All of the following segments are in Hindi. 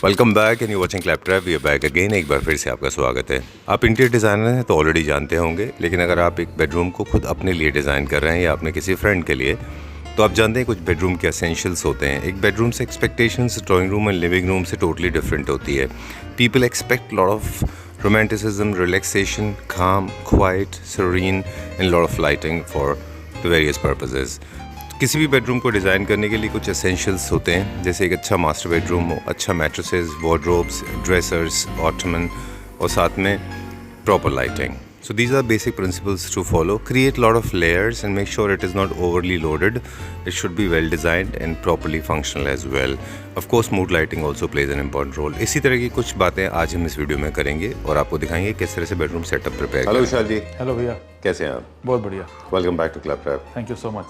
Welcome back and you watching Claptrap. We are back again. एक बार फिर से आपका स्वागत है। आप इंटीरियर डिज़ाइनर हैं तो ऑलरेडी जानते होंगे, लेकिन अगर आप एक बेडरूम को खुद अपने लिए डिज़ाइन कर रहे हैं या अपने किसी फ्रेंड के लिए, तो आप जानते हैं कुछ बेडरूम के एसेंशियल्स होते हैं। एक बेडरूम से expectations drawing room and living room से टोटली डिफरेंट होती है। People expect lot of romanticism, relaxation, calm, quiet, serene and lot of lighting for the various purposes। किसी भी बेडरूम को डिज़ाइन करने के लिए कुछ एसेंशियल्स होते हैं, जैसे एक अच्छा मास्टर बेडरूम हो, अच्छा मैट्रेसेस, वार्डरोब्स, ड्रेसर्स, ऑटमन और साथ में proper lighting. So these are basic principles to follow. Create lot of layers and make sure it is not overly loaded. It should be well designed and properly functional as well. Of course, mood lighting also plays an important role. इसी तरह की कुछ बातें आज हम इस वीडियो में करेंगे और आपको दिखाएंगे किस तरह से bedroom setup prepare. Hello Vishal ji. Hello भैया, कैसे हैं आप? बहुत बढ़िया। Welcome back to Claptrap. Thank you so much.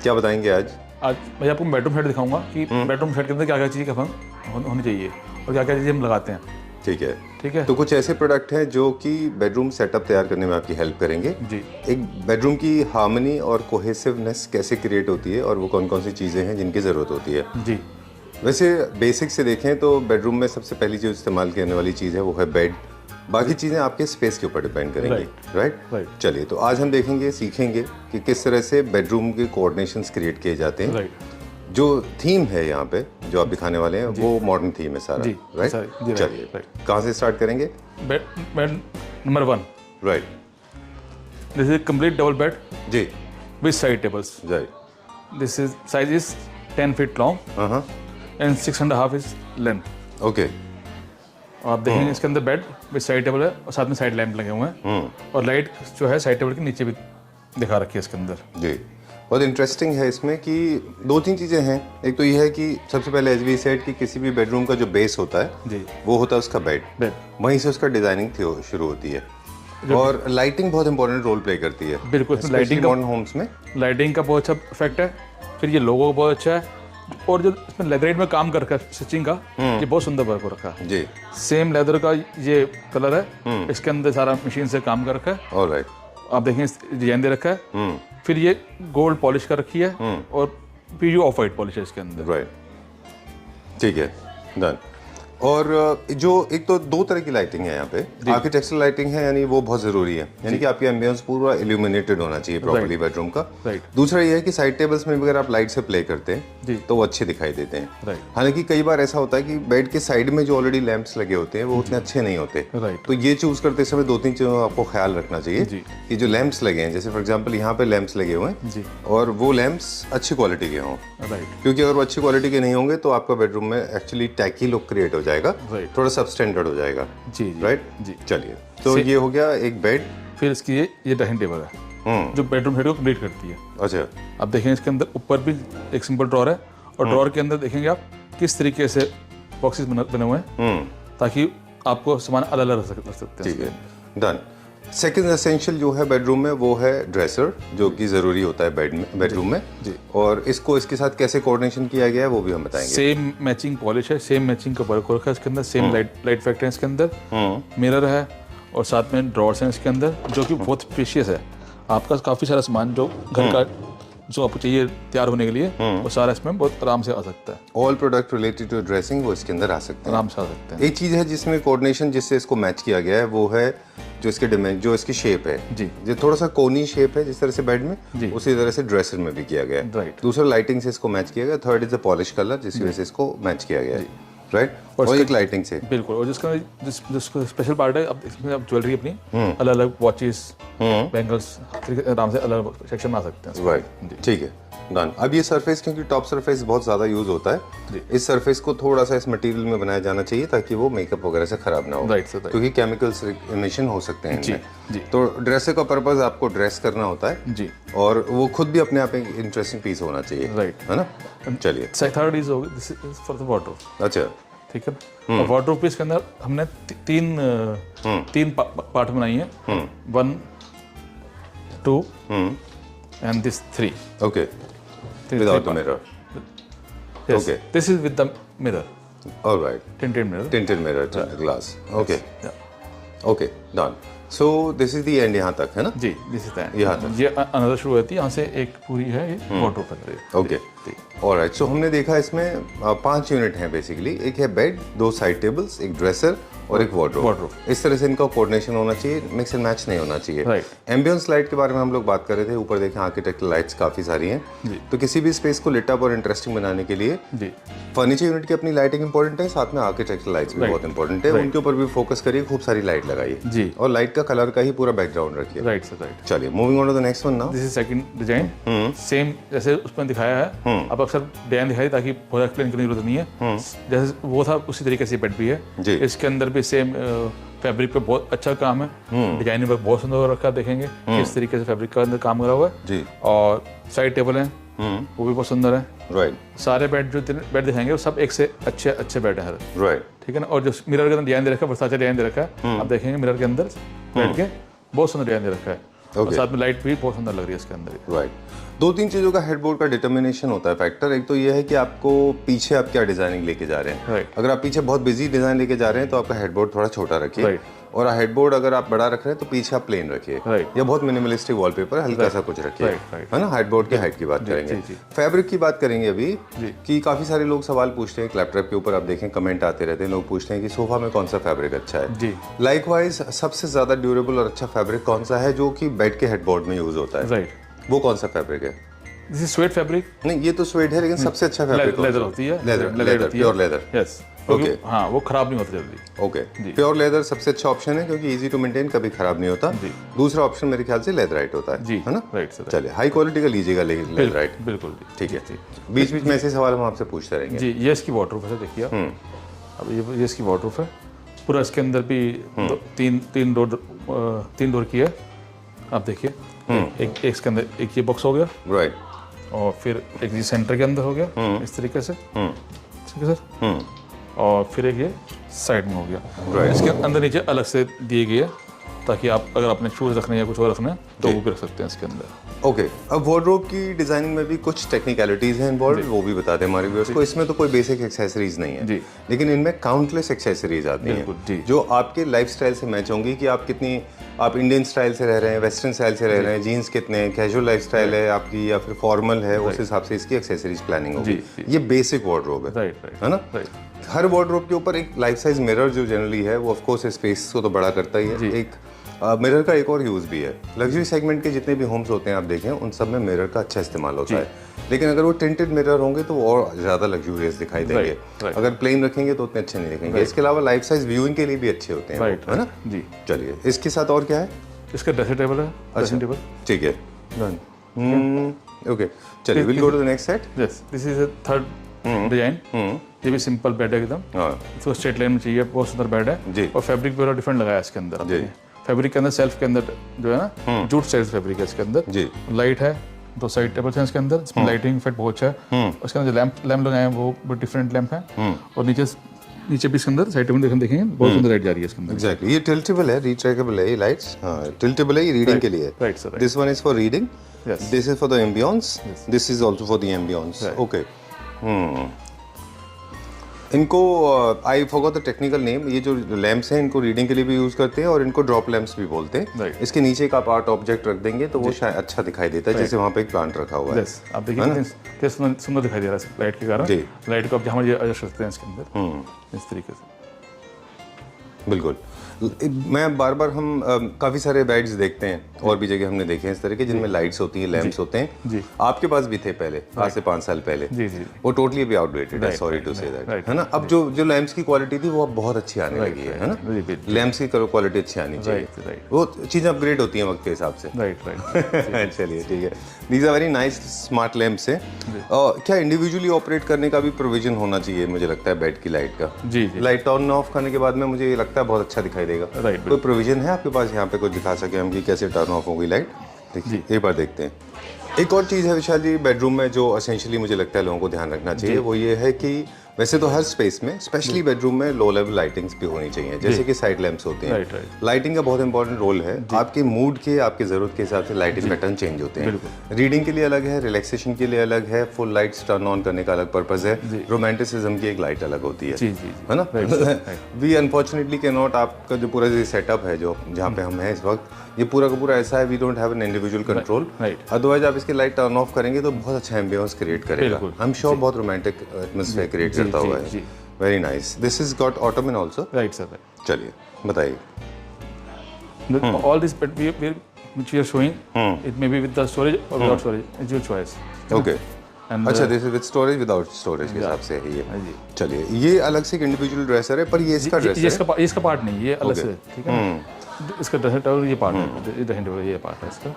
क्या बताएंगे आज? आज भैया आपको बेडरूम सेट दिखाऊंगा कि बेडरूम सेट के अंदर क्या क्या चीज़ें होनी चाहिए और क्या क्या चीज़ें हम लगाते हैं। ठीक है, ठीक है। तो कुछ ऐसे प्रोडक्ट हैं जो कि बेडरूम सेटअप तैयार करने में आपकी हेल्प करेंगे जी। एक बेडरूम की हार्मनी और कोहेसिवनेस कैसे क्रिएट होती है और वो कौन कौन सी चीज़ें हैं जिनकी ज़रूरत होती है। जी। वैसे बेसिक से देखें तो बेडरूम में सबसे पहली जो इस्तेमाल करने वाली चीज़ है वो है बेड। बाकी चीज़ें आपके स्पेस के ऊपर डिपेंड करेंगी। राइट। चलिए, तो आज हम देखेंगे, सीखेंगे कि किस तरह से बेडरूम के कोऑर्डिनेशंस क्रिएट किए जाते हैं। जो थीम है यहाँ पे जो आप दिखाने वाले हैं वो मॉडर्न थीम है सारा। राइट। चलिए, कहाँ से स्टार्ट करेंगे? Bed number 1। Right. This is complete double bed जी with side tables. Right. This is size is 10 feet long and 6.5 is length. Okay. आप देखेंगे इसके अंदर बेड विद साइड टेबल है और साथ में साइड लैंप लगे हुए हैं और लाइट जो है साइड टेबल के नीचे भी दिखा रखी है इसके अंदर। जी। बहुत इंटरेस्टिंग है इसमें कि 2-3 चीज़ें हैं। एक तो ये है कि सबसे पहले एज वी सेड कि किसी भी बेडरूम का जो बेस होता है जी, वो होता है उसका बेड। वहीं से उसका डिजाइनिंग शुरू होती है और लाइटिंग बहुत इंपॉर्टेंट रोल प्ले करती है। बिल्कुल, लाइटिंग मॉडर्न होम्स में लाइटिंग का बहुत अच्छा इफेक्ट है। फिर ये लोगो बहुत अच्छा है और जो इसमें लेदरेट में काम कर रखा है स्टिचिंग का, ये बहुत सुंदर वर्क हो रखा है जी। सेम लेदर का ये कलर है, इसके अंदर सारा मशीन से काम कर रखा है। ऑलराइट। आप देखें डिजाइन दे रखा है। फिर ये गोल्ड पॉलिश कर रखी है और फिर ये ऑफ वाइट पॉलिश है इसके अंदर। राइट। ठीक है, डन। और जो एक तो 2 तरह की लाइटिंग है यहाँ पे। आर्किटेक्चरल लाइटिंग है, यानी वो बहुत जरूरी है, यानी कि आपकी एम्बियंस पूरा इल्यूमिनेटेड होना चाहिए प्रॉपर्ली बेडरूम का। दूसरा ये है कि साइड टेबल्स में भी अगर आप लाइट से प्ले करते हैं तो वो अच्छे दिखाई देते हैं। हालांकि कई बार ऐसा होता है कि बेड के साइड में जो ऑलरेडी लैंप्स लगे होते हैं वो उतने अच्छे नहीं होते। तो ये चूज करते समय 2-3 चीजों का आपको ख्याल रखना चाहिए कि जो लैंप्स लगे हैं, जैसे फॉर एग्जाम्पल यहाँ पे लैंप्स लगे हुए हैं और वो लैंप्स अच्छी क्वालिटी के हों। क्योंकि अगर वो अच्छी क्वालिटी के नहीं होंगे तो आपका बेडरूम में एक्चुअली टैकी लुक क्रिएट हो जाएगा, थोड़ा सबस्टैंडर्ड हो जाएगा। जी। राइट जी। चलिए, तो ये हो गया एक बेड। फिर इसकी ये ड्रेसिंग टेबल है जो बेडरूम हेड को कंप्लीट करती है। अच्छा। आप देखें इसके अंदर ऊपर भी एक सिंपल ड्रॉर है और ड्रॉर के अंदर देखेंगे आप किस तरीके से बॉक्सेस बने हुए हैं ताकि आपको सामान अलग अलग रख सकते हैं। ठीक है, डन। सेकंड एसेंशियल जो है बेडरूम में वो है ड्रेसर, जो कि जरूरी होता है बेडरूम में जी। और इसको इसके साथ कैसे कोऑर्डिनेशन किया गया है वो भी हम बताएंगे। सेम मैचिंग पॉलिश है, सेम मैचिंग का वर्क हो रखा है इसके अंदर, सेम लाइट फैक्टर है इसके अंदर, मिरर है और साथ में ड्रॉर्स हैं इसके अंदर जो कि बहुत स्पेशियस है। आपका काफ़ी सारा सामान जो घर का जो आपको चाहिए तैयार होने के लिए वो सारा इसमें बहुत आराम से आ सकता है। All product related to dressing वो इसके अंदर आ सकते हैं, आराम से आ सकते हैं। एक चीज़ है जिसमें कोऑर्डिनेशन जिससे इसको मैच किया गया है वो है जो इसके जो इसकी शेप है जी, जो थोड़ा सा कोनी शेप है जिस तरह से बेड में, उसी तरह से ड्रेसर में भी किया गया है। राइट। दूसरा लाइटिंग से इसको मैच किया गया। Third is the polish colour जिसकी वजह से इसको मैच किया गया है। राइट। और एक लाइटिंग से बिल्कुल। और जिसका स्पेशल पार्ट है, अब इसमें आप ज्वेलरी अपनी अलग अलग वॉचेस, बैंगल्स आराम से अलग सेक्शन में आ सकते हैं। राइट। ठीक है, डन। अब ये सरफेस, क्योंकि टॉप सरफेस बहुत ज़्यादा यूज होता है, इस सरफेस को थोड़ा सा इस मटेरियल में बनाया जाना चाहिए ताकि वो मेकअप वगैरह से खराब ना हो। क्योंकि केमिकल्स इमिशन हो सकते हैं इनमें। तो ड्रेसर का पर्पस आपको ड्रेस करना होता है जी, और वो खुद भी अपने आप एक इंटरेस्टिंग पीस होना चाहिए। राइट, है ना। चलिए, third is for the wardrobe. अच्छा, ठीक है। और वार्डरोब पीस के अंदर हमने तीन पार्ट बनाई है, 1, 2 and this 3. Okay. Without the mirror. Yes. Okay. This is with the mirror. All right. Tinted mirror. Tinted mirror, tinted glass. Okay. Yeah. Okay. Done. So this is the end यहाँ तक है ना? जी, this is the end. यहाँ तक। ये अनदर शुरू होती है, यहाँ से एक पूरी है ये वार्डरोब तक। Okay. सकती। ऑलराइट, सो हमने देखा इसमें 5 यूनिट हैं बेसिकली। एक है बेड, 2 साइड टेबल्स, एक ड्रेसर और एक वार्डरोब। इस तरह से इनका कोऑर्डिनेशन होना चाहिए, मिक्स एंड मैच नहीं होना चाहिए। राइट। एम्बियंस लाइट के बारे में हम लोग बात कर रहे थे। ऊपर देखें आर्किटेक्चरल लाइट्स काफ़ी सारी हैं, तो किसी भी स्पेस को लिट अप और इंटरेस्टिंग बनाने के लिए जी फर्नीचर यूनिट की अपनी लाइटिंग इंपॉर्टेंट है, साथ में आर्किटेक्चरल लाइट्स भी बहुत इंपॉर्टेंट है। उनके ऊपर भी फोकस करिए, खूब सारी लाइट लगाइए जी, और लाइट का कलर का ही पूरा बैकग्राउंड रखिए। Right sir, right. चलिए moving on to the next one now. This is second design, same जैसे उसमें दिखाया है। अब अक्सर डिजाइन दिखाई ताकि पूरा एक्सप्लेन करने की जरूरत नहीं है। जैसे वो था उसी तरीके से बेड भी है जी। इसके अंदर भी सेम फैब्रिक पे बहुत अच्छा काम है। डिजाइनिंग वर्क बहुत सुंदर रखा, देखेंगे किस तरीके से फैब्रिक का अंदर काम करा हुआ है जी। और साइड टेबल है वो भी बहुत सुंदर है। राइट सारे बेड जो बेड दिखाएंगे वो सब एक से अच्छे बेड है सर, राइट। ठीक है ना। और जो मिरर के अंदर डिजाइन दे रखा है वर्साचे डिजाइन दे रखा है, आप देखेंगे मिरर के अंदर बेड के बहुत सुंदर डिजाइन दे रखा है। और साथ में लाइट भी बहुत सुंदर लग रही है इसके अंदर। राइट। 2-3 चीज़ों का हेडबोर्ड का डिटर्मिनेशन होता है फैक्टर। एक तो ये है कि आपको पीछे आप क्या डिजाइनिंग लेके जा रहे हैं। राइट। अगर आप पीछे बहुत बिजी डिजाइन लेके जा रहे हैं तो आपका हेडबोर्ड थोड़ा छोटा रखिए। राइट। और हेडबोर्ड अगर आप बड़ा रख रहे हैं तो पीछे आप प्लेन रखिए। राइट। या बहुत मिनिमलिस्टिक वॉलपेपर हल्का सा कुछ रखिए, राइट। है ना। हेडबोर्ड की हाइट की बात करेंगे। जी। फैब्रिक की बात करेंगे अभी कि काफ़ी सारे लोग सवाल पूछते हैं लैपटॉप के ऊपर, आप देखें कमेंट आते रहते हैं, लोग पूछते हैं कि सोफा में कौन सा फैब्रिक अच्छा है जी। लाइकवाइज सबसे ज़्यादा ड्यूरेबल और अच्छा फैब्रिक कौन सा है जो कि बेड के हेडबोर्ड में यूज़ होता है, राइट। वो कौन सा फैब्रिक है? This is sweat fabric. नहीं, ये तो स्वेट है, लेकिन सबसे अच्छा फैब्रिक लेदर होती है, leather, pure leather. Yes. Okay. हाँ, वो खराब नहीं होता जल्दी। ओके, प्योर लेदर सबसे अच्छा ऑप्शन है क्योंकि इजी टू मेंटेन, कभी खराब नहीं होता। दूसरा ऑप्शन मेरे ख्याल से लेदराइट होता है, है ना। Right sir. चलिए हाई क्वालिटी का लीजिएगा लेदराइट। बिल्कुल ठीक है। बीच बीच में ऐसे सवाल हम आपसे पूछते रहेंगे। जी। ये इसकी वाटरप्रूफ है, देखिए अब ये इसकी वाटरप्रूफ है पूरा। इसके अंदर भी तीन डोर की है, आप देखिए। एक इसके अंदर एक ये बॉक्स हो गया, राइट। और फिर एक ये सेंटर के अंदर हो गया इस तरीके से, ठीक है सर। और फिर एक ये साइड में हो गया। इसके अंदर नीचे अलग से दिए गए ताकि आप अगर अपने शूज रखने या कुछ और रखना है तो वो भी रख सकते हैं इसके अंदर। ओके, अब वार्डरोब की डिजाइनिंग में भी कुछ टेक्निकलिटीज हैं इन्वॉल्व, वो भी बता दें हमारे व्यूअर्स को। इसमें तो कोई बेसिक एक्सेसरीज नहीं है जी, लेकिन इनमें काउंटलेस एक्सेसरीज आती हैं जो आपके लाइफस्टाइल से मैच होंगी कि आप कितनी, आप इंडियन स्टाइल से रह रहे हैं, वेस्टर्न स्टाइल से रह रहे हैं, जीन्स कितने हैं, कैजुअल लाइफस्टाइल है आपकी या फिर फॉर्मल है, उस हिसाब से इसकी एक्सेसरीज प्लानिंग होगी। ये बेसिक वार्डरोब है, है ना। हर वार्डरोब के ऊपर एक लाइफ साइज मिरर जो जनरली है वो ऑफ कोर्स स्पेस को तो बड़ा करता ही है। एक मिरर का एक और यूज़ भी है। लग्जरी सेगमेंट के जितने भी होम्स होते हैं आप देखें उन सब में मिरर का अच्छा इस्तेमाल होता है, लेकिन अगर वो टिंटेड मिरर होंगे तो वो और ज़्यादा लग्जूरियस दिखाई देंगे। अगर प्लेन रखेंगे तो उतने अच्छे नहीं दिखेंगे। इसके अलावा लाइफ साइज व्यूइंग के लिए भी अच्छे होते हैं, है ना जी। चलिए इसके साथ और क्या है? इसका ड्रेसिंग टेबल है, ड्रेसिंग टेबल, ठीक है। ओके, चलिए we'll go to the next set. Yes, this is a third design. ये भी सिंपल बेड है एकदम, इसको स्ट्रेट लाइन में चाहिए, बहुत सुंदर बेड है। और फैब्रिक भी डिफरेंट लगाया इसके अंदर। फैब्रिक के अंदर सेल्फ के अंदर जो है ना जूट स्टाइल फैब्रिक है इसके अंदर जी। लाइट है, 2 साइड टेबल्स हैं इसके अंदर, इसमें लाइटिंग इफेक्ट बहुत अच्छा है। उसके अंदर जो लैंप लगाए हैं वो डिफरेंट लैंप हैं। और नीचे भी इसके अंदर साइड टेबल देखेंगे बहुत सुंदर लाइट जा रही है इसके अंदर। एग्जैक्टली, ये टिल्टेबल है, रिट्रैक्टेबल है ये लाइट्स। हां, टिल्टेबल है, ये रीडिंग के लिए। Right sir. This one is for reading, this is for the ambience, this is also for the ambience. Okay. इनको I forgot the technical name. ये जो लैंप्स हैं इनको रीडिंग के लिए भी यूज़ करते हैं और इनको ड्रॉप लैंप्स भी बोलते हैं। इसके नीचे एक आप आर्ट ऑब्जेक्ट रख देंगे तो वो शायद अच्छा दिखाई देता है, जैसे वहाँ पे एक प्लांट रखा हुआ है। आप देखिए कितने सुंदर दिखाई दे रहा है लाइट के कारण। लाइट को आप जहाँ एडजस्ट करते हैं इसके अंदर इस तरीके से। बिल्कुल। मैं बार बार हम काफ़ी सारे बेड्स देखते हैं और भी जगह हमने देखे हैं इस तरह के जिनमें लाइट्स होती हैं, लैंप्स होते हैं। आपके पास भी थे पहले, आज से 5 साल पहले। वो टोटली अभी आउटडेटेड है, सॉरी टू से दैट, है ना। अब जो लैंप्स की क्वालिटी थी वो अब बहुत अच्छी आने लगी है ना। लैंप्स की क्वालिटी अच्छी आनी चाहिए, वो चीज़ें अपग्रेड होती हैं वक्त के हिसाब से। चलिए ठीक है। These are very nice smart lamps हैं। क्या इंडिविजुअली ऑपरेट करने का भी प्रोविजन होना चाहिए मुझे लगता है बेड की लाइट का? जी। लाइट ऑन ऑफ करने के बाद में मुझे ये लगता है बहुत अच्छा दिखाई देगा। कोई प्रोविजन है आपके पास यहाँ पे कुछ दिखा सके हम कि कैसे टर्न ऑफ होगी लाइट? देखिए एक बार देखते हैं। एक और चीज़ है विशाल जी बेडरूम में जो एसेंशियली मुझे लगता है लोगों को ध्यान रखना चाहिए, वो ये है कि वैसे तो हर स्पेस में, स्पेशली बेडरूम में, लो लेवल लाइटिंग्स भी होनी चाहिए, जैसे कि साइड लैंप्स होते हैं। राइट। लाइटिंग का बहुत इंपॉर्टेंट रोल है। आपके मूड के, आपकी ज़रूरत के हिसाब से लाइटिंग पैटर्न चेंज होते हैं। रीडिंग के लिए अलग है, रिलैक्सेशन के लिए अलग है, फुल लाइट्स टर्न ऑन करने का अलग पर्पज़ है, रोमांटिसिज्म की एक लाइट अलग होती है, है ना। वी अनफॉर्चुनेटली कैन नॉट, आपका जो पूरा सेटअप है जो जहाँ पे हम हैं इस वक्त, ये पूरा का पूरा ऐसा है, we don't have an individual control. Otherwise आप इसकी लाइट टर्न ऑफ करेंगे तो बहुत अच्छा एम्बियंस क्रिएट करेगा। आई एम श्योर बहुत रोमांटिक एटमॉस्फेयर क्रिएट करता हुआ है। Very nice. This is got Ottoman also. Right sir. चलिए बताइए। All this bed which we are showing, it may be with the storage or without storage. It's your choice. Okay. And अच्छा, this is with storage without storage के हिसाब से है ये। चलिए, ये अलग से एक इंडिविजुअल ड्रेसर है, पर ये इसका ड्रेसर है। ये इसका पार्ट नहीं, ये अलग से, ठीक है। इसका ड्रेसर टावल ये पार्ट है, ड्रेसिंग टेबल ये पार्ट है इसका,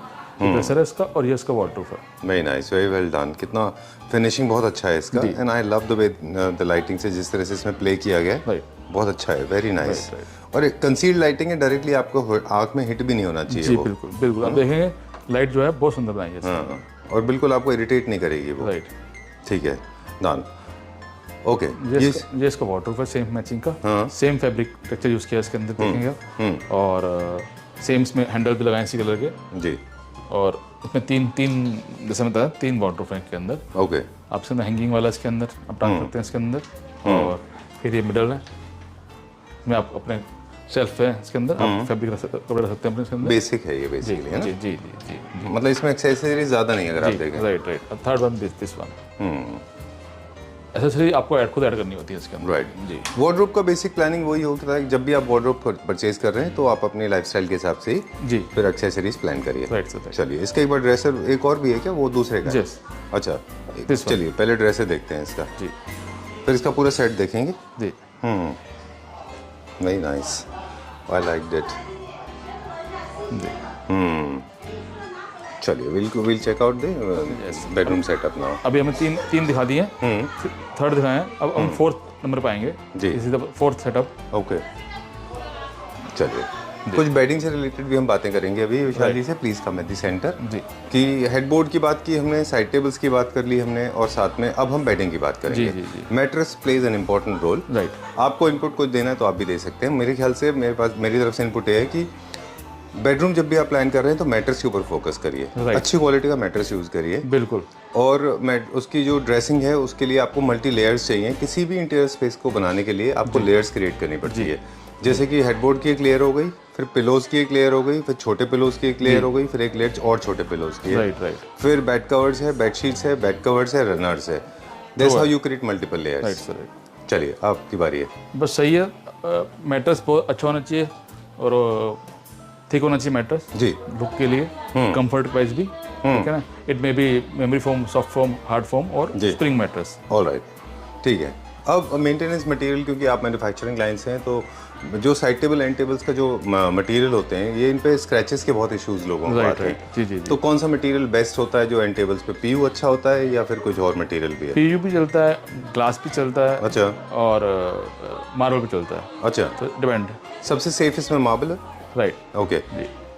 ड्रेसर है इसका, और ये इसका वार्डरोब है। Very nice, very well done. कितना फिनिशिंग बहुत अच्छा है इसका, and I love the way the lighting से जिस तरह से इसमें प्ले किया गया है, बहुत अच्छा है। Very nice. और कंसील्ड लाइटिंग है, डायरेक्टली आपको आंख में हिट भी नहीं होना चाहिए। जी बिल्कुल बिल्कुल। आप देखेंगे लाइट जो है बहुत सुंदर बनाई है। हाँ, और बिल्कुल आपको इरिटेट नहीं करेगी वो। राइट, ठीक है, डन। ओके, ये इसका वार्डरोब है, सेम मैचिंग का, सेम फैब्रिक टेक्सचर यूज किया इसके अंदर, देखेंगे। और सेम इसमें हैंडल भी लगाए इसी कलर के जी। और इसमें तीन जैसे मैं बताया, 3 वार्डरोब है इसके अंदर। ओके, आप इसके अंदर हैंगिंग वाला इसके अंदर आप टांग सकते हैं इसके अंदर। और फिर ये मिडल है, में आप अपने शेल्फ है इसके अंदर, आप फैब्रिक कपड़े रख सकते हैं अपने इसके अंदर। बेसिक है ये बेसिकली, है ना। जी जी जी जी। मतलब इसमें एक्सेसरीज ज़्यादा नहीं है अगर आप देखें। Right right. Third one this one, accessory आपको खुद ऐड करनी होती है इसके अंदर। राइट जी। वार्डरोब का बेसिक प्लानिंग वही होता है, जब भी आप वार्डरोब परचेज कर रहे हैं तो आप अपने लाइफस्टाइल के हिसाब से ही जी फिर एक्सेसरीज प्लान करिए। Right sir. चलिए, इसका एक बार ड्रेसर एक और भी है क्या, वो दूसरे का है? Yes. अच्छा, चलिए पहले ड्रेसर देखते हैं इसका, जी, फिर इसका पूरा सेट देखेंगे। जी। Very nice, I like that. चलिए, will check out the bedroom setup now. अभी हमें तीन दिखा दिए, थर्ड दिखाए हैं, अब हम 4th नंबर पाएंगे जी। इसी द 4th सेटअप। ओके, चलिए कुछ बेडिंग से रिलेटेड भी हम बातें करेंगे अभी। विशाली से please come at the center ji. कि हेडबोर्ड की बात की हमने, साइड टेबल्स की बात कर ली हमने, और साथ में अब हम बेडिंग की बात करेंगे। जी, जी, जी। Mattress plays an important role. Right. आपको इनपुट कुछ देना है तो आप भी दे सकते हैं। मेरे ख्याल से मेरी तरफ से इनपुट ये है कि बेडरूम जब भी आप प्लान कर रहे हैं तो मैट्रेस के ऊपर फोकस करिए, अच्छी क्वालिटी का मैट्रेस यूज़ करिए। बिल्कुल। और उसकी जो ड्रेसिंग है उसके लिए आपको मल्टी लेयर्स चाहिए। किसी भी इंटीरियर स्पेस को बनाने के लिए आपको लेयर्स क्रिएट करनी पड़ती है। जैसे कि हेडबोर्ड की एक लेयर हो गई, फिर पिलोज की एक लेयर हो गई, फिर छोटे पिलोज की एक लेयर हो गई, फिर एक लेयर और छोटे पिलोज की है। Right right. फिर बेड कवर्स है, बेड शीट्स है, बेड कवर्स है, रनर्स है। That's how you create multiple layers. Right sir, right. चलिए, आपकी बारी है। बस सही है, मैट्रेस बहुत अच्छा होना चाहिए और थिक होना चाहिए मैट्रेस जी, लुक के लिए, कंफर्ट वाइज भी, ठीक है ना। It may be memory foam, soft foam, hard foam और स्प्रिंग मैट्रेस। ऑलराइट, ठीक है। अब मेंटेनेंस मटेरियल, क्योंकि आप मैन्युफैक्चरिंग लाइन से हैं तो जो साइड टेबल एंड टेबल्स का जो मटेरियल होते हैं, ये इन पे स्क्रैचेस के बहुत इश्यूज लोगों को आते हैं। जी जी। तो कौन सा मटेरियल बेस्ट होता है जो एंड टेबल्स पे? पीयू अच्छा होता है या फिर कुछ और मटेरियल भी है? पीयू भी चलता है, ग्लास भी चलता है, अच्छा, और मार्बल भी चलता है। अच्छा, तो डिपेंड। सबसे सेफ इसमें मार्बल है। राइट। ओके,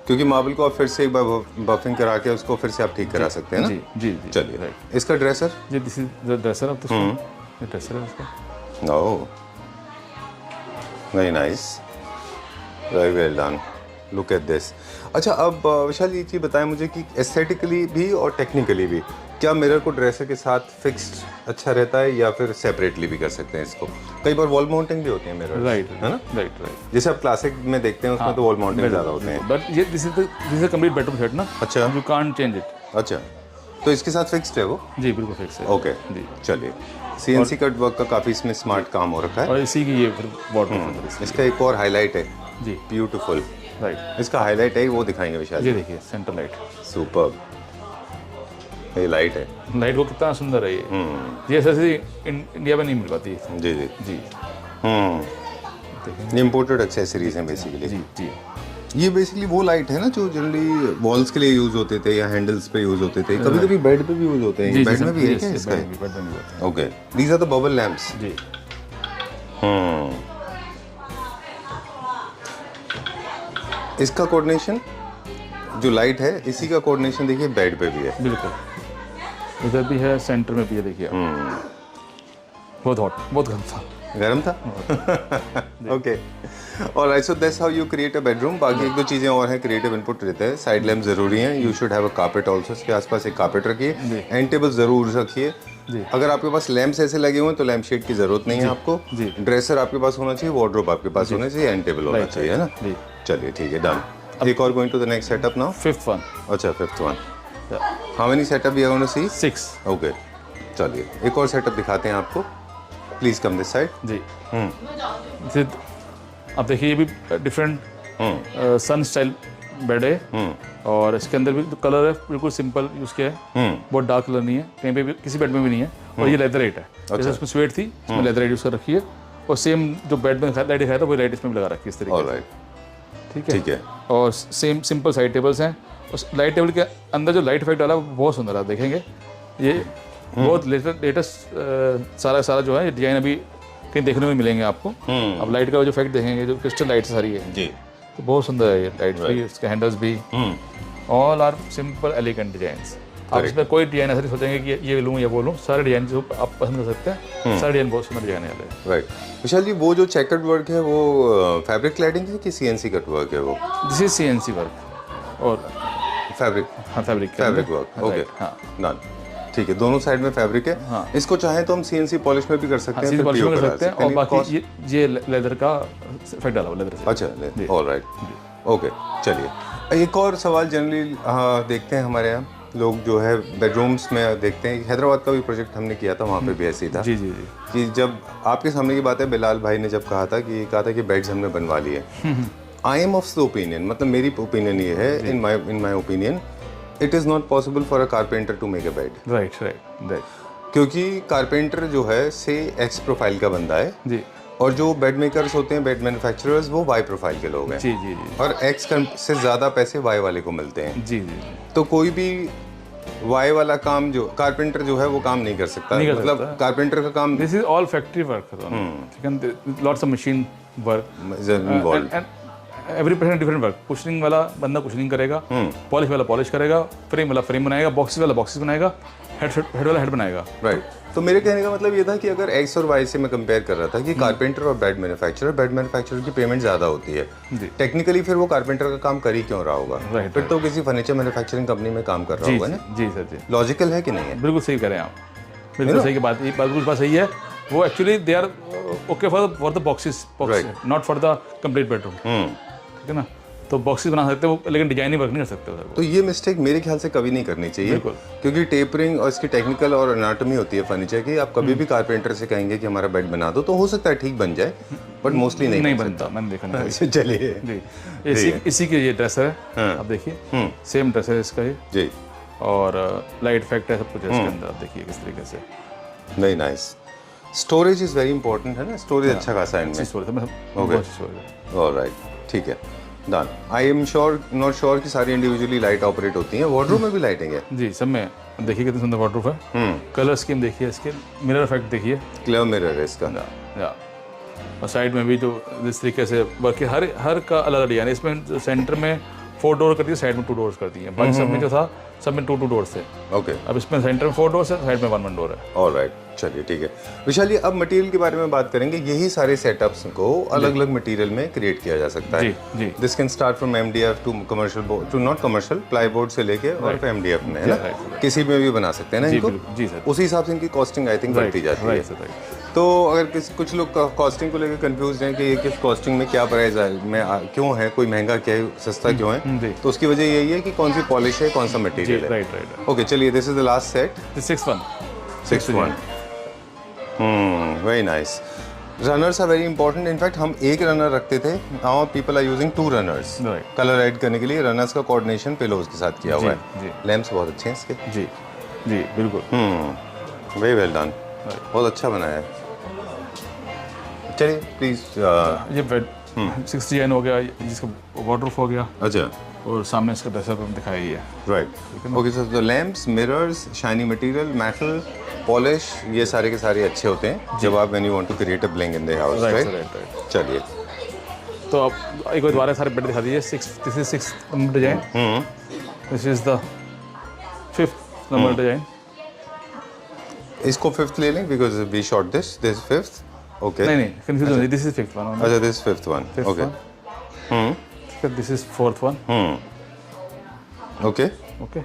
क्योंकि मार्बल को आप फिर से एक बार बफिंग करा के उसको फिर से आप ठीक करा सकते हैं ना। जी जी जी। चलिए, राइट। इसका ड्रेसर जी, this is the dresser of this one. ये ड्रेसर है इसका। Oh, very nice, very well done, look at this. अच्छा, अब विशाल ये चीज़ बताएं मुझे कि एस्थेटिकली भी और टेक्निकली भी क्या मिरर को ड्रेसर के साथ फिक्स्ड अच्छा रहता है या फिर सेपरेटली भी कर सकते हैं इसको? कई बार वॉल माउंटिंग भी होती है मिरर, राइट, है ना। Right right. जैसे आप क्लासिक में देखते हैं उसमें तो वॉल माउंटिंग ज़्यादा होते हैं, बट ये this is a complete bedroom set ना। अच्छा, यू कांट चेंज इट। अच्छा, तो इसके साथ फिक्स्ड है वो? जी बिल्कुल फिक्स है। ओके जी। चलिए, CNC कट वर्क का काफ़ी इसमें स्मार्ट काम हो रखा है। और इसी की ये फिर वार्डरोब है। इसका एक और हाईलाइट है, जी, ब्यूटीफुल। राइट। इसका हाईलाइट है वो दिखाएंगे विशाल। ये देखिए सेंटर लाइट, सुपर्ब, ये लाइट है। लाइट को कितना सुंदर है ये ऐसे इंडिया में नहीं मिल पाती। जी जी जी। ये इम्पोर्टेड एक्सेसरीज हैं बेसिकली। जी जी। ये बेसिकली वो लाइट है ना जो जनरली वॉल्स के लिए यूज होते थे या हैंडल्स पे यूज होते थे, कभी कभी बेड पे भी यूज होते हैं। बेड में भी है क्या इसका? बेड में भी होता है। Okay, these are the bubble lamps. जी। इसका कोऑर्डिनेशन जो लाइट है, इसी का कोऑर्डिनेशन देखिए बेड पे भी है। बिल्कुल, इधर भी है, सेंटर में भी है, देखिए। बहुत हॉट, बहुत गर्म था। गर्म था। Okay, alright, so that's how you create a bedroom. बाकी एक दो चीज़ें और हैं, क्रिएटिव इनपुट रहते हैं। साइड लैम्प ज़रूरी हैं, you should have a carpet also, इसके आसपास एक कार्पेट रखिए, एंड टेबल ज़रूर रखिए। अगर आपके पास लैम्प्स ऐसे लगे हुए हैं तो लैम्प शेड की ज़रूरत नहीं है आपको। ड्रेसर आपके पास होना चाहिए, वार्डरोब आपके पास होना चाहिए, एंड टेबल होना चाहिए, है ना। चलिए ठीक है, डन। एक और going to the next setup now. Fifth one. अच्छा, fifth one. How many setup we are going to see? 6। Okay, चलिए एक और सेटअप दिखाते हैं आपको। Please come this side. जी। अब देखिए ये भी डिफरेंट सन स्टाइल बेड है, और इसके अंदर भी कलर है बिल्कुल सिंपल यूज़ किया है, बहुत डार्क कलर नहीं है, कहीं पे भी किसी बेड में भी नहीं है। और ये लेदर है, जैसे उसमें स्वेट थी, इसमें लेदर यूज़ कर रखी है, और सेम जो बेड में लाइट दिखाया था वही लाइट इसमें भी लगा रखी है इस तरीके से। ठीक है। और सेम सिंपल साइड टेबल्स हैं। उस लाइट टेबल के अंदर जो लाइट इफेक्ट डाला है वो बहुत सुंदर है, देखेंगे ये बहुत लेटेस्ट सारा जो है ये डिजाइन अभी कहीं देखने में मिलेंगे आपको। अब लाइट का जो इफेक्ट देखेंगे, जो क्रिस्टल लाइट सारी है जी, तो बहुत सुंदर है ये लाइट फ्री। इसके हैंडल्स भी all are simple elegant designs. आप इसमें कोई डिजाइन ऐसा नहीं सोचेंगे कि ये लूँ या वो लूँ, सारे डिजाइन जो आप पसंद कर सकते हैं, सारे डिजाइन बहुत सुंदर डिजाइन है। राइट विशाल जी, वो जो चेकर्ड वर्क है वो फैब्रिक क्लैडिंग है कि सीएनसी कट वर्क है वो? दिस इज सीएनसी वर्क और फैब्रिक। हाँ, फैब्रिक वर्क। ओके, हाँ डन। ठीक है, दोनों साइड में फैब्रिक है। हाँ। इसको चाहें तो हम सीएनसी पॉलिश में भी कर सकते हैं, पॉलिश में कर सकते हैं। और बाकी ये लेदर का इफेक्ट डाला हुआ लेदर से। अच्छा, ऑलराइट, ओके। चलिए एक और सवाल जनरली देखते हैं हमारे यहाँ लोग जो है बेडरूम्स में देखते हैं। हैदराबाद का भी प्रोजेक्ट हमने किया था, वहाँ पे भी ऐसे ही था। जी जी जी। कि जब आपके सामने की बात है, बिलाल भाई ने जब कहा था कि बेड्स हमने बनवा लिए। I am of the opinion, मतलब मेरी ओपिनियन ये है, in my opinion, it is not possible for a carpenter to make a bed. Right. क्योंकि कारपेंटर जो है से एक्स प्रोफाइल का बंदा है जी, और जो बेड मेकर्स होते हैं, बेड मैन्युफैक्चरर्स, वो वाई प्रोफाइल के लोग हैं। जी जी जी। और एक्स से ज़्यादा पैसे वाई वाले को मिलते हैं। जी जी। तो कोई भी वाई वाला काम जो कारपेंटर जो है वो काम नहीं कर सकता, मतलब कारपेंटर का काम। This is all factory work, lots of machine work, every person different work. Cushioning वाला बंदा कुशनिंग करेगा, पॉलिश वाला पॉलिश करेगा, फ्रेम वाला फ्रेम बनाएगा, बॉक्सेस वाला बॉक्सेस बनाएगा, हेड वाला हेड बनाएगा। राइट। तो मेरे कहने का मतलब ये था कि अगर एक्स और वाई से मैं कंपेयर कर रहा था कि कारपेंटर और बेड मैन्युफैक्चरर की पेमेंट ज़्यादा होती है टेक्निकली, फिर वो कारपेंटर का काम कर ही क्यों रहा होगा? फिर तो किसी फर्नीचर मैन्युफैक्चरिंग कंपनी में काम कर रहा होगा ना। जी सर जी। लॉजिकल है कि नहीं है? बिल्कुल सही करें आप, बिल्कुल सही की बात, ये बिल्कुल बात सही है। वो actually they are okay for the boxes, not for the complete bedroom, ठीक है ना। तो बॉक्सेस बना सकते हो, लेकिन डिजाइन ही वर्क नहीं कर सकते हो। तो ये मिस्टेक मेरे ख्याल से कभी नहीं करनी चाहिए, क्योंकि टेपरिंग और इसकी टेक्निकल और एनाटॉमी होती है फर्नीचर की। आप कभी भी कारपेंटर से कहेंगे कि हमारा बेड बना दो, तो हो सकता है ठीक बन जाए, बट मोस्टली नहीं बनता। मैंने देखा नहीं। चलिए जी, इसी के ये ड्रेसर है, आप देखिए सेम ड्रेसर है इसका ये जी, और लाइट इफेक्ट है, सब कुछ है इसके अंदर। आप देखिए किस तरीके से, very nice. Storage is very important है ना, स्टोरेज अच्छा खासा है इनमें। ऑलराइट, ठीक है, done. I am not sure कि सारी इंडिविजुअली लाइट ऑपरेट होती हैं। वार्डरोब में भी लाइटिंग है? जी, सब में। देखिए कितनी सुंदर वार्डरोब है। कलर स्कीम देखिए इसके, मिरर इफेक्ट देखिए, क्लियर मिरर है इसका। या और साइड में भी जो इस तरीके से बाकी हर का अलग डिजाइन है। इसमें सेंटर में 4 डोर करती है, साइड में 2 डोर्स करती है। बाकी सब में जो था सब में 2 डोर्स थे। ओके, अब इसमें सेंटर में 4 डोर्स है, साइड में 1 डोर है। ऑलराइट, चलिए ठीक है। विशाल जी, अब मटेरियल के बारे में बात करेंगे। यही सारे सेटअप्स को अलग अलग मटेरियल में क्रिएट किया जा सकता है। जी, this can start from MDF to commercial board, to not commercial, plyboard से लेके और एमडीएफ में, है ना, किसी में भी बना सकते हैं ना इनको। जी सर। उसी हिसाब से इनकी कॉस्टिंग आई थिंक बढ़ती जाती है। तो अगर कुछ लोग कॉस्टिंग को लेकर कंफ्यूज हैं कि ये किस कॉस्टिंग में क्या प्राइस में क्यों है, कोई महंगा क्या है, सस्ता क्यों है, तो उसकी वजह यही है कि कौन सी पॉलिश है, कौन सा मटेरियल है। राइट। ओके, चलिए, this is the last set, 6-1। Very nice. Runners are very important. In fact हम एक रनर रखते थे, now people are using 2 runners colour add करने के लिए। रनर्स का कोऑर्डिनेशन पिलोज के साथ किया हुआ है। लैंप्स बहुत अच्छे हैं इसके। जी जी, बिल्कुल। वेरी वेल डन, बहुत अच्छा बनाया है। चलिए प्लीज। ये बेड 6 डिजाइन हो गया, जिसका वार्डरोब हो गया। अच्छा, और सामने इसका ड्रेसर दिखाया ही है। Right. Okay sir, the lamps, mirrors, shiny material, metal, polish, ये सारे के सारे अच्छे होते हैं जब आप when you want to create a bling in the house. Right. चलिए, तो अब एक बार दोबारा सारे बेड दिखा दीजिए। 6 number design, this is the 5th number design. इसको फिफ्थ ले लें because we shot this fifth. Okay. नहीं नहीं कंफ्यूज नहीं, दिस इज फिफ्थ वन. अच्छा this fifth one. Okay. This is fourth one. Okay. Okay.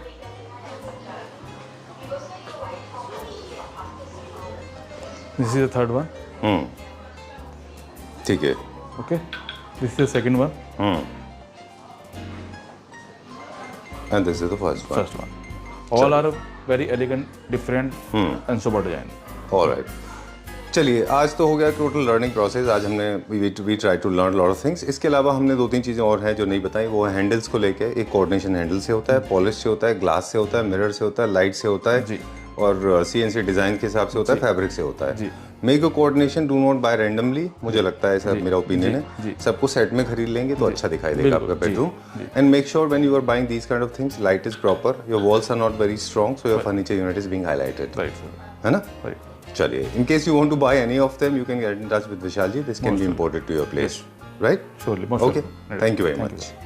This is the third one. ठीक है. Okay. This is the second one. And this is the first one. First one. All are very elegant, different, and sober design. Alright. चलिए आज तो हो गया टोटल लर्निंग प्रोसेस. आज हमने we try to learn lot of things. इसके अलावा हमने 2-3 चीज़ें और हैं जो नहीं बताई. वो हैंडल्स को लेके, एक कोऑर्डिनेशन हैंडल से होता है, पॉलिश से होता है, ग्लास से होता है, मिरर से होता है, लाइट से होता है जी. और CNC डिज़ाइन के हिसाब से होता है, फैब्रिक से होता है. जी. Make a coordination, do not buy randomly. मुझे लगता है सर, मेरा ओपिनियन है. सबको सेट में खरीद लेंगे तो अच्छा दिखाई देगा आपका bedroom. And make sure when you are buying these kind of things, light is proper, your walls are not very strong, so your furniture unit is being highlighted. Right, sir. है ना? Right. चलिए, in case you want to buy any of them, you can get in touch with Vishal ji. This can be imported to your place, right? Surely. Most Okay. welcome. Thank you very Thank much. you.